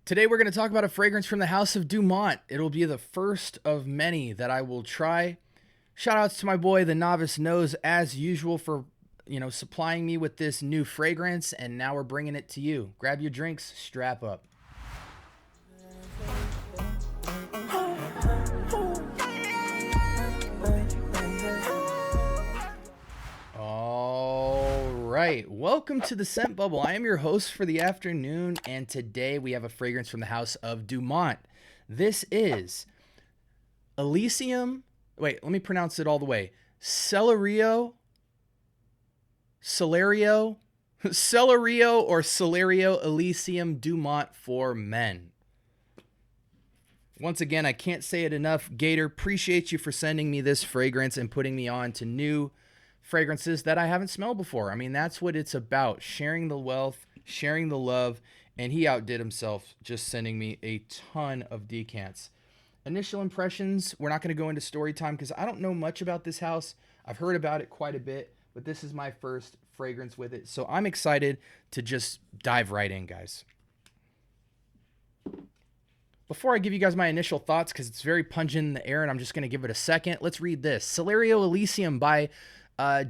Today we're going to talk about a fragrance from the House of Dumont. It'll be the first of many that I will try. Shout outs to my boy, the Novice Nose, as usual, for supplying me with this new fragrance, and now we're bringing it to you. Grab your drinks, strap up. All right, welcome to the Scent Bubble. I am your host for the afternoon, and today we have a fragrance from the House of Dumont. This is Elysium. Wait, let me pronounce it all the way. Celerio, Celerio Elysium Dumont for men. Once again, I can't say it enough. Gator, appreciate you for sending me this fragrance and putting me on to new fragrances that I haven't smelled before. I mean, that's what it's about. Sharing the wealth, sharing the love. And he outdid himself just sending me a ton of decants. Initial impressions, we're not going to go into story time because I don't know much about this house. I've heard about it quite a bit, but this is my first fragrance with it. So I'm excited to just dive right in, guys. Before I give you guys my initial thoughts, because it's very pungent in the air and I'm just going to give it a second, let's read this. Celerio Elysium by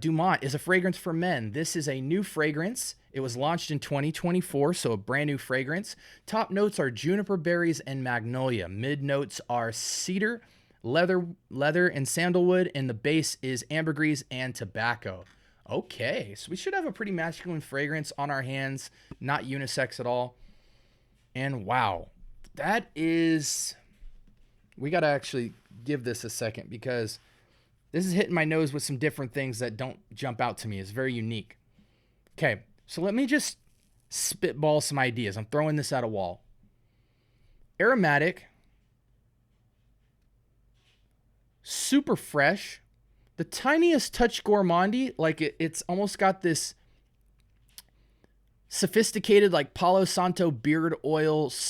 Dumont is a fragrance for men. This is a new fragrance. It was launched in 2024, so a brand new fragrance. Top notes are juniper berries and magnolia. Mid notes are cedar, leather, and sandalwood, and the base is ambergris and tobacco. Okay, so we should have a pretty masculine fragrance on our hands, not unisex at all. And wow, that is... We got to actually give this a second because this is hitting my nose with some different things that don't jump out to me. It's very unique. Okay, so let me just spitball some ideas. I'm throwing this at a wall. Aromatic, super fresh, the tiniest touch gourmandy, like it's almost got this sophisticated like Palo Santo beard oil /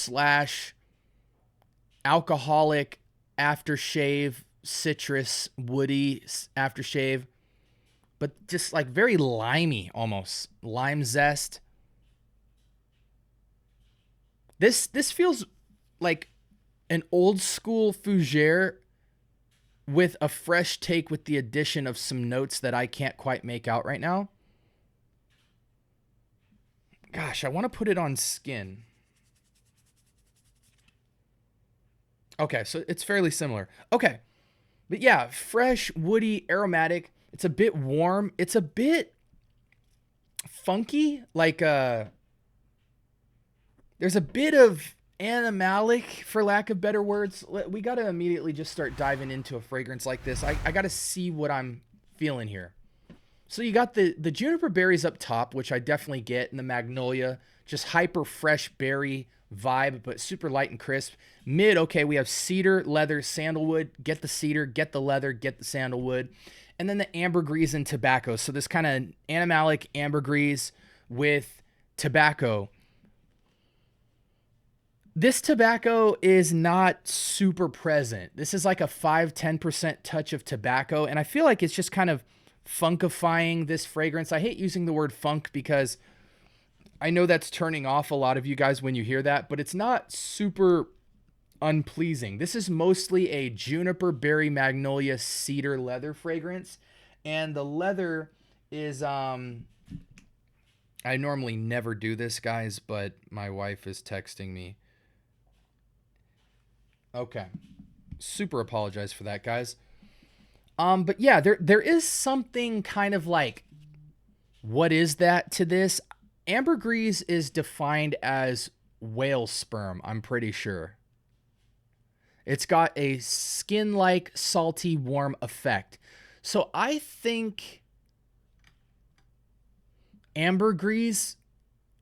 alcoholic aftershave, citrus, woody aftershave, but just like very limey, almost lime zest. This feels like an old school Fougère with a fresh take with the addition of some notes that I can't quite make out right now. Gosh, I want to put it on skin. Okay, so it's fairly similar. Okay. But yeah, fresh, woody, aromatic. It's a bit warm. It's a bit funky. Like, there's a bit of animalic, for lack of better words. We got to immediately just start diving into a fragrance like this. I got to see what I'm feeling here. So you got the juniper berries up top, which I definitely get, and the magnolia. Just hyper fresh berry vibe, but super light and crisp. Mid, okay, we have cedar, leather, sandalwood. Get the cedar, get the leather, get the sandalwood. And then the ambergris and tobacco. So this kind of animalic ambergris with tobacco. This tobacco is not super present. This is like a 5-10% touch of tobacco. And I feel like it's just kind of funkifying this fragrance. I hate using the word funk because I know that's turning off a lot of you guys when you hear that, but it's not super unpleasing. This is mostly a juniper, berry, magnolia, cedar, leather fragrance. And the leather is, I normally never do this, guys, but my wife is texting me. Okay. Super apologize for that, guys. But yeah, there is something kind of like, what is that to this? Ambergris is defined as whale sperm, I'm pretty sure. It's got a skin-like, salty, warm effect. So I think ambergris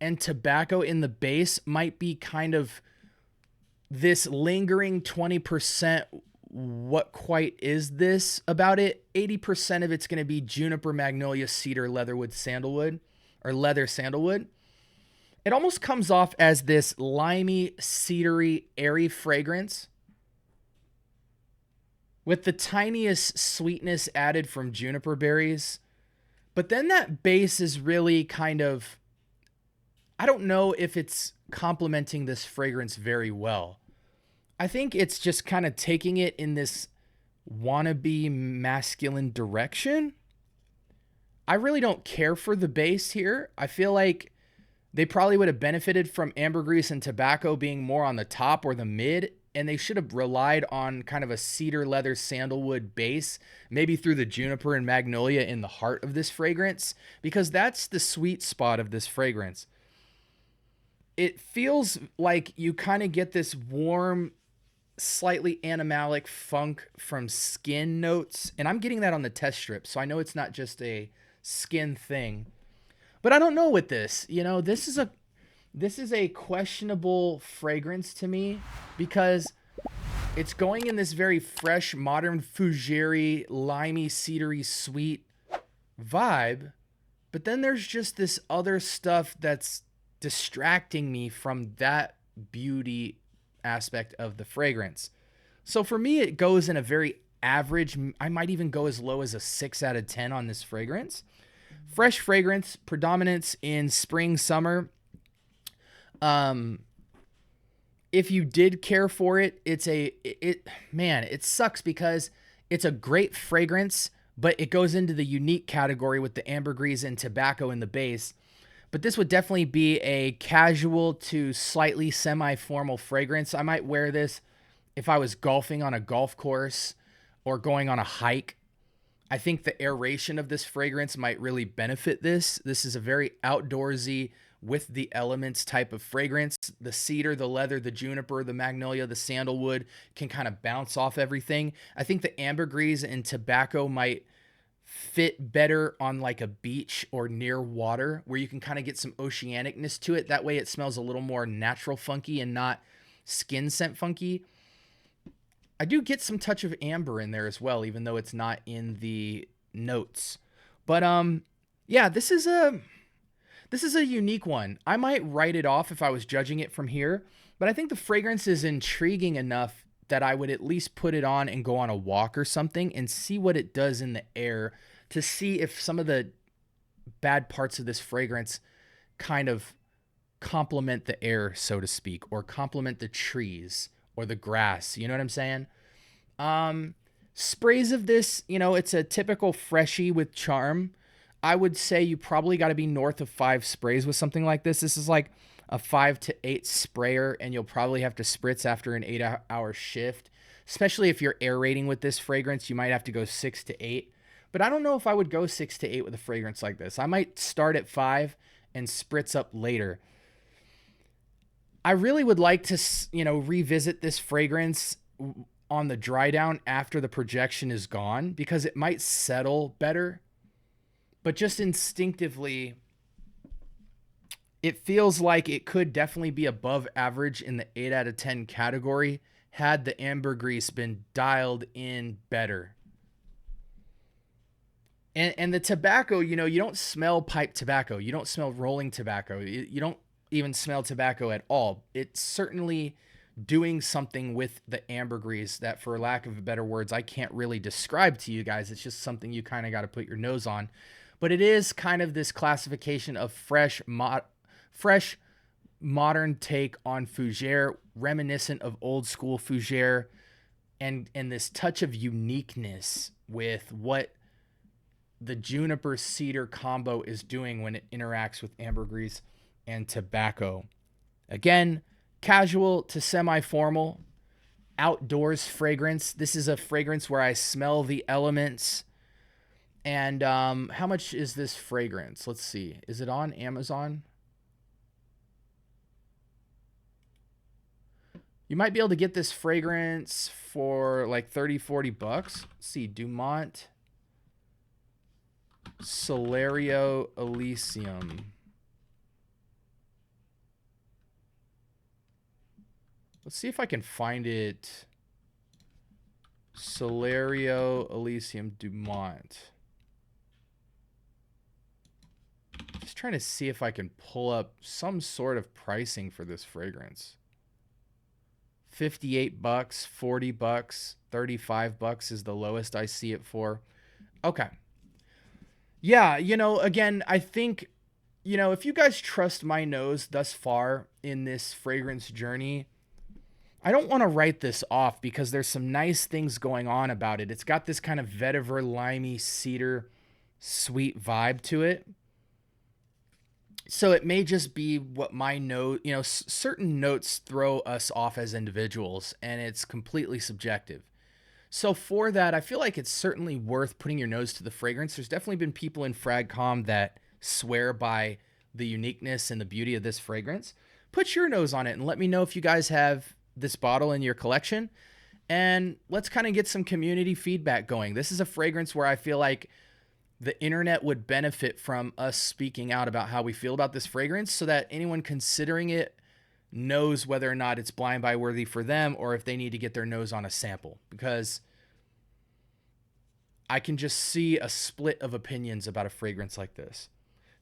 and tobacco in the base might be kind of this lingering 20%. What quite is this about it? 80% of it's going to be juniper, magnolia, cedar, leatherwood, sandalwood, or leather sandalwood. It almost comes off as this limey, cedary, airy fragrance with the tiniest sweetness added from juniper berries. But then that base is really kind of I don't know if it's complementing this fragrance very well. I think it's just kind of taking it in this wannabe masculine direction. I really don't care for the base here. I feel like they probably would have benefited from ambergris and tobacco being more on the top or the mid, and they should have relied on kind of a cedar, leather, sandalwood base, maybe through the juniper and magnolia in the heart of this fragrance, because that's the sweet spot of this fragrance. It feels like you kind of get this warm, slightly animalic funk from skin notes, and I'm getting that on the test strip, so I know it's not just a skin thing. But I don't know with this. This is a questionable fragrance to me because it's going in this very fresh, modern, fougère, limey, cedary, sweet vibe. But then there's just this other stuff that's distracting me from that beauty aspect of the fragrance. So for me, it goes in a very average. I might even go as low as a 6 out of 10 on this fragrance. Fresh fragrance, predominance in spring, summer. If you did care for it, it sucks because it's a great fragrance, but it goes into the unique category with the ambergris and tobacco in the base. But this would definitely be a casual to slightly semi-formal fragrance. I might wear this if I was golfing on a golf course or going on a hike. I think the aeration of this fragrance might really benefit this. This is a very outdoorsy, with the elements type of fragrance. The cedar, the leather, the juniper, the magnolia, the sandalwood can kind of bounce off everything. I think the ambergris and tobacco might fit better on like a beach or near water where you can kind of get some oceanicness to it. That way it smells a little more natural funky and not skin scent funky. I do get some touch of amber in there as well, even though it's not in the notes. But yeah, this is a unique one. I might write it off if I was judging it from here, but I think the fragrance is intriguing enough that I would at least put it on and go on a walk or something and see what it does in the air to see if some of the bad parts of this fragrance kind of complement the air, so to speak, or complement the trees or the grass. You know what I'm saying? Sprays of this, it's a typical freshie with charm. I would say you probably got to be north of 5 sprays with something like this. This is like a 5 to 8 sprayer, and you'll probably have to spritz after an 8-hour shift. Especially if you're aerating with this fragrance, you might have to go 6 to 8. But I don't know if I would go 6 to 8 with a fragrance like this. I might start at 5 and spritz up later. I really would like to, revisit this fragrance on the dry down after the projection is gone because it might settle better. But just instinctively, it feels like it could definitely be above average in the 8 out of 10 category had the ambergris been dialed in better. And the tobacco, you don't smell pipe tobacco. You don't smell rolling tobacco. You don't even smell tobacco at all. It's certainly doing something with the ambergris that, for lack of better words, I can't really describe to you guys. It's just something you kind of got to put your nose on. But it is kind of this classification of fresh, modern take on Fougère, reminiscent of old school Fougère, and this touch of uniqueness with what the juniper cedar combo is doing when it interacts with ambergris and tobacco. Again, casual to semi-formal, outdoors fragrance. This is a fragrance where I smell the elements. And how much is this fragrance? Let's see. Is it on Amazon? You might be able to get this fragrance for like 30, 40 bucks. Let's see. Dumont Celerio Elysium. Let's see if I can find it. Celerio Elysium Dumont. Just trying to see if I can pull up some sort of pricing for this fragrance. 58 bucks, 40 bucks, 35 bucks is the lowest I see it for. Okay. Yeah, again, I think if you guys trust my nose thus far in this fragrance journey, I don't want to write this off because there's some nice things going on about it. It's got this kind of vetiver, limey, cedar, sweet vibe to it. So it may just be what my note, certain notes throw us off as individuals, and it's completely subjective. So for that, I feel like it's certainly worth putting your nose to the fragrance. There's definitely been people in FragCom that swear by the uniqueness and the beauty of this fragrance. Put your nose on it and let me know if you guys have this bottle in your collection, and let's kind of get some community feedback going. This is a fragrance where I feel like the internet would benefit from us speaking out about how we feel about this fragrance so that anyone considering it knows whether or not it's blind buy worthy for them or if they need to get their nose on a sample, because I can just see a split of opinions about a fragrance like this.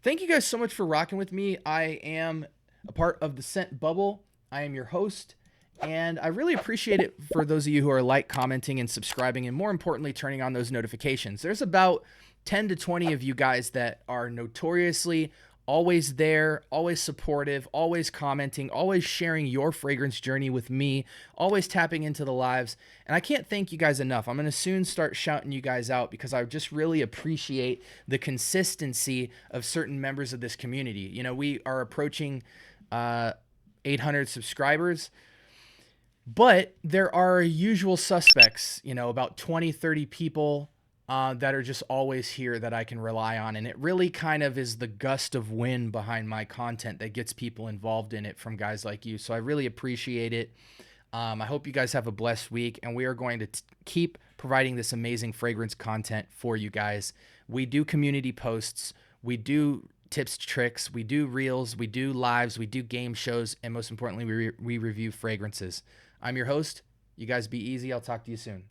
Thank you guys so much for rocking with me. I am a part of the Scent Bubble. I am your host, and I really appreciate it for those of you who are commenting, and subscribing, and more importantly, turning on those notifications. There's about 10 to 20 of you guys that are notoriously always there, always supportive, always commenting, always sharing your fragrance journey with me, always tapping into the lives. And I can't thank you guys enough. I'm going to soon start shouting you guys out because I just really appreciate the consistency of certain members of this community. We are approaching 800 subscribers, but there are usual suspects, about 20, 30 people that are just always here that I can rely on. And it really kind of is the gust of wind behind my content that gets people involved in it from guys like you. So I really appreciate it. I hope you guys have a blessed week, and we are going to keep providing this amazing fragrance content for you guys. We do community posts, we do tips, tricks, we do reels, we do lives, we do game shows, and most importantly, we review fragrances. I'm your host. You guys be easy. I'll talk to you soon.